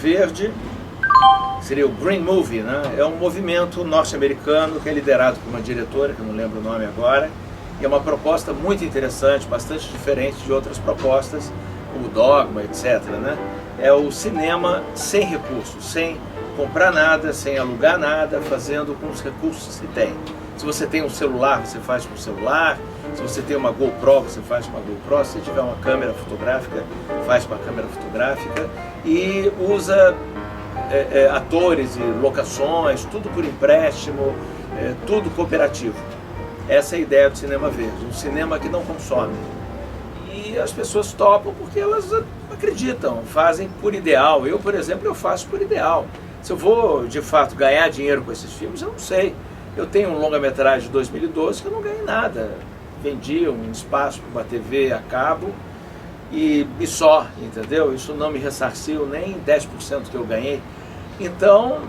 verde, seria o Green Movie, né? É um movimento norte-americano que é liderado por uma diretora, que eu não lembro o nome agora, e é uma proposta muito interessante, bastante diferente de outras propostas, como Dogma, etc., né? É o cinema sem recursos, sem comprar nada, sem alugar nada, fazendo com os recursos que se tem. Se você tem um celular, você faz com o celular. Se você tem uma GoPro, você faz com a GoPro. Se tiver uma câmera fotográfica, faz com a câmera fotográfica. E usa atores e locações, tudo por empréstimo, tudo cooperativo. Essa é a ideia do cinema verde, um cinema que não consome. E as pessoas topam porque elas acreditam, fazem por ideal. Eu, por exemplo, eu faço por ideal. Se eu vou, de fato, ganhar dinheiro com esses filmes, eu não sei. Eu tenho um longa-metragem de 2012 que eu não ganhei nada. Vendi um espaço para uma TV a cabo e só, entendeu? Isso não me ressarciu nem 10% que eu ganhei. Então,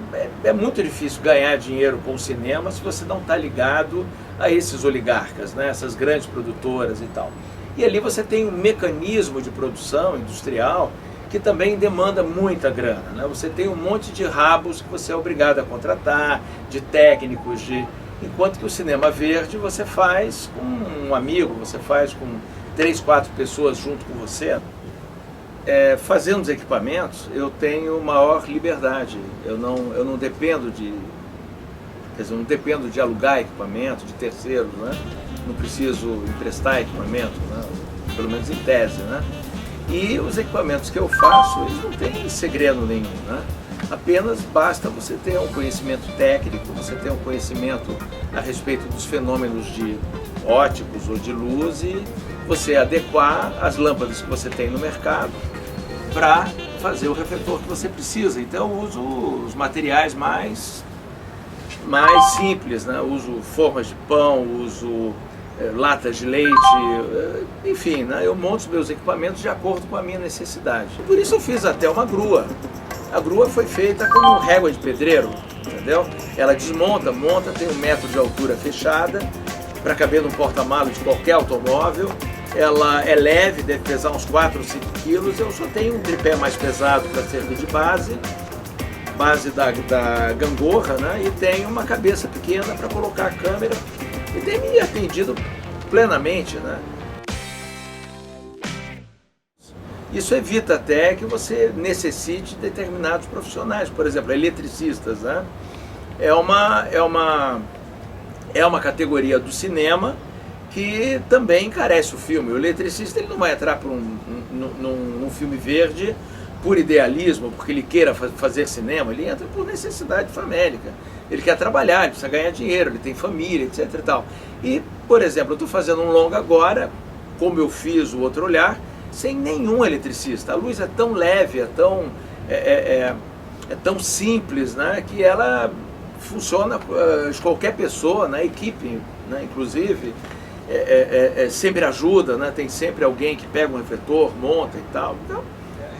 é muito difícil ganhar dinheiro com o cinema se você não está ligado a esses oligarcas, né? Essas grandes produtoras e tal. E ali você tem um mecanismo de produção industrial que também demanda muita grana, né? Você tem um monte de rabos que você é obrigado a contratar, de técnicos, enquanto que o cinema verde você faz com um amigo, você faz com 3, 4 pessoas junto com você. Fazendo os equipamentos, eu tenho maior liberdade. Eu não dependo não dependo de alugar equipamento, de terceiros, né? Não preciso emprestar equipamento, né? Pelo menos em tese, né? E os equipamentos que eu faço, eles não têm segredo nenhum, né? Apenas basta você ter um conhecimento técnico, você ter um conhecimento a respeito dos fenômenos de óticos ou de luz e você adequar as lâmpadas que você tem no mercado para fazer o refletor que você precisa. Então eu uso os materiais mais simples, né? Eu uso formas de pão, uso latas de leite, enfim, né? Eu monto os meus equipamentos de acordo com a minha necessidade. Por isso eu fiz até uma grua. A grua foi feita com régua de pedreiro, entendeu? Ela desmonta, monta, tem 1 metro de altura fechada, para caber no porta-malas de qualquer automóvel. Ela é leve, deve pesar uns 4 ou 5 quilos. Eu só tenho um tripé mais pesado para servir de base da gangorra, né? E tenho uma cabeça pequena para colocar a câmera. E tem me atendido plenamente, né? Isso evita até que você necessite de determinados profissionais, por exemplo, eletricistas, né? É uma categoria do cinema que também encarece o filme. O eletricista ele não vai entrar por num filme verde por idealismo, porque ele queira fazer cinema, ele entra por necessidade famélica. Ele quer trabalhar, ele precisa ganhar dinheiro, ele tem família, etc. e tal. E, por exemplo, eu estou fazendo um longa agora, como eu fiz o Outro Olhar, sem nenhum eletricista. A luz é tão leve, é tão simples, né, que ela funciona de qualquer pessoa, na equipe, né, inclusive, sempre ajuda, né, tem sempre alguém que pega um refletor, monta e tal. Então,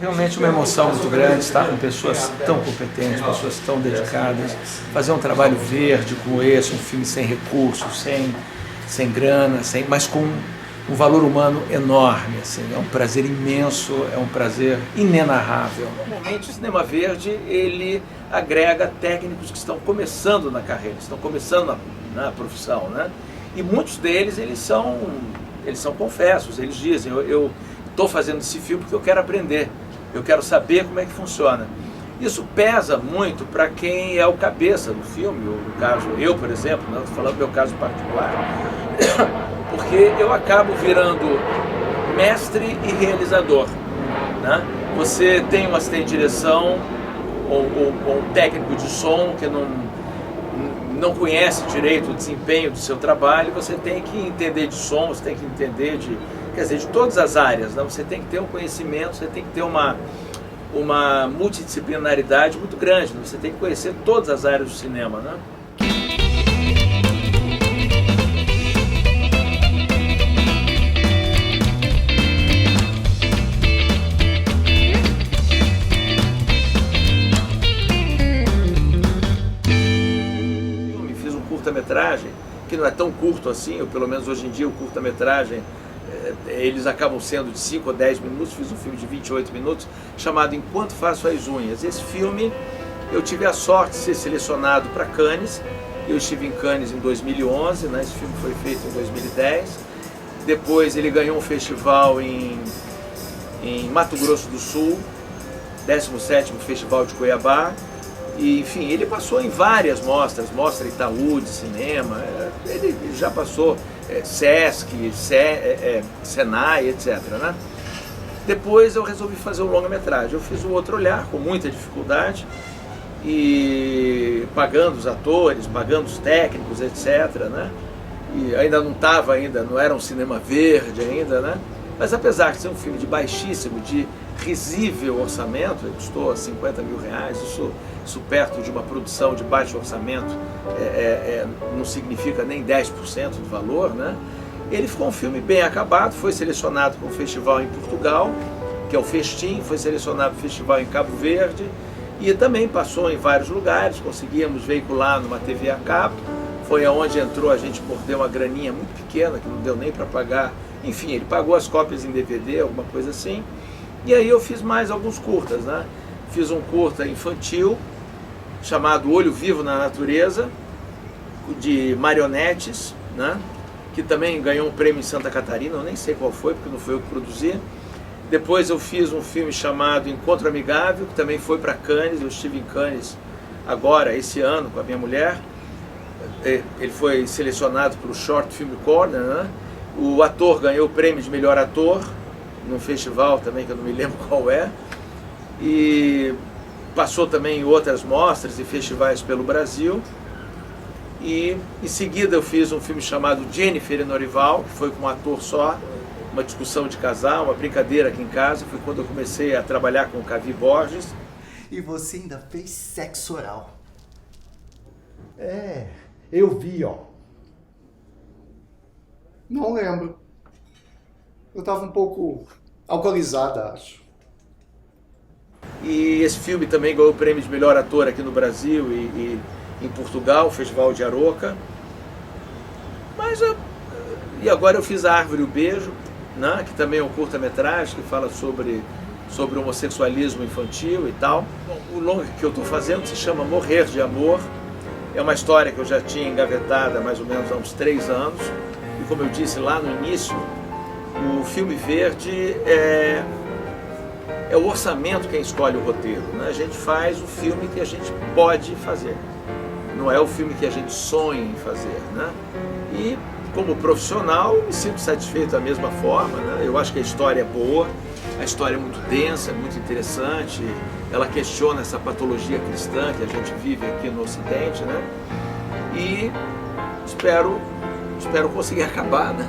realmente uma emoção muito grande estar com pessoas tão competentes, pessoas tão dedicadas, fazer um trabalho verde como esse, um filme sem recursos, sem grana, mas com um valor humano enorme, assim, é um prazer imenso, é um prazer inenarrável. Normalmente o cinema verde, ele agrega técnicos que estão começando na carreira, estão começando na profissão, né? E muitos deles, eles são confessos, eles dizem, eu estou fazendo esse filme porque eu quero aprender, eu quero saber como é que funciona. Isso pesa muito para quem é o cabeça do filme, ou no caso, eu, por exemplo, né? Estou falando do meu caso particular, porque eu acabo virando mestre e realizador, né? Você tem um assistente de direção ou um técnico de som que não conhece direito o desempenho do seu trabalho, você tem que entender de som, você tem que entender de todas as áreas, né? Você tem que ter um conhecimento, você tem que ter uma multidisciplinaridade muito grande, né? Você tem que conhecer todas as áreas do cinema, né? Curta-metragem, que não é tão curto assim, ou pelo menos hoje em dia o curta-metragem eles acabam sendo de 5 ou 10 minutos, fiz um filme de 28 minutos, chamado Enquanto Faço as Unhas. Esse filme, eu tive a sorte de ser selecionado para Cannes. Eu estive em Cannes em 2011, né? Esse filme foi feito em 2010. Depois ele ganhou um festival em Mato Grosso do Sul, 17º Festival de Cuiabá. E, enfim, ele passou em várias mostras, Mostra Itaú de cinema, ele já passou Sesc, Senai, etc. Né? Depois eu resolvi fazer um longa-metragem. Eu fiz o Outro Olhar, com muita dificuldade, e pagando os atores, pagando os técnicos, etc. Né? E ainda não era um cinema verde ainda, né? Mas apesar de ser um filme de baixíssimo, de risível orçamento, ele custou 50 mil reais, isso perto de uma produção de baixo orçamento não significa nem 10% do valor, né? Ele ficou um filme bem acabado, foi selecionado para um festival em Portugal, que é o Festim, foi selecionado para um festival em Cabo Verde, e também passou em vários lugares, conseguimos veicular numa TV a cabo, foi aonde entrou, a gente mordeu uma graninha muito pequena, que não deu nem para pagar, enfim, ele pagou as cópias em DVD, alguma coisa assim, e aí eu fiz mais alguns curtas, né? Fiz um curta infantil, chamado Olho Vivo na Natureza, de marionetes, né? Que também ganhou um prêmio em Santa Catarina, eu nem sei qual foi, porque não foi eu que produzi. Depois eu fiz um filme chamado Encontro Amigável, que também foi para Cannes, eu estive em Cannes agora, esse ano, com a minha mulher. Ele foi selecionado para o Short Film Corner, né? O ator ganhou o prêmio de melhor ator, num festival também, que eu não me lembro qual é. E passou também em outras mostras e festivais pelo Brasil. E em seguida eu fiz um filme chamado Jennifer e Norival, que foi com um ator só, uma discussão de casal, uma brincadeira aqui em casa. Foi quando eu comecei a trabalhar com o Cavi Borges. E você ainda fez sexo oral? Eu vi, ó. Não lembro. Eu tava um pouco alcoolizada, acho. E esse filme também ganhou o prêmio de melhor ator aqui no Brasil e em Portugal, o Festival de Aroca. E agora eu fiz A Árvore e o Beijo, né, que também é um curta-metragem que fala sobre homossexualismo infantil e tal. Bom, o longa que eu estou fazendo se chama Morrer de Amor. É uma história que eu já tinha engavetada há mais ou menos há uns 3 anos. E como eu disse lá no início, o filme verde é o orçamento quem escolhe o roteiro, né? A gente faz o filme que a gente pode fazer, não é o filme que a gente sonha em fazer, né? E como profissional me sinto satisfeito da mesma forma, né? Eu acho que a história é boa, a história é muito densa, é muito interessante, ela questiona essa patologia cristã que a gente vive aqui no Ocidente, né? E espero conseguir acabar, né?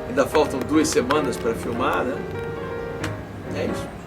Ainda faltam 2 semanas para filmar, né? É isso.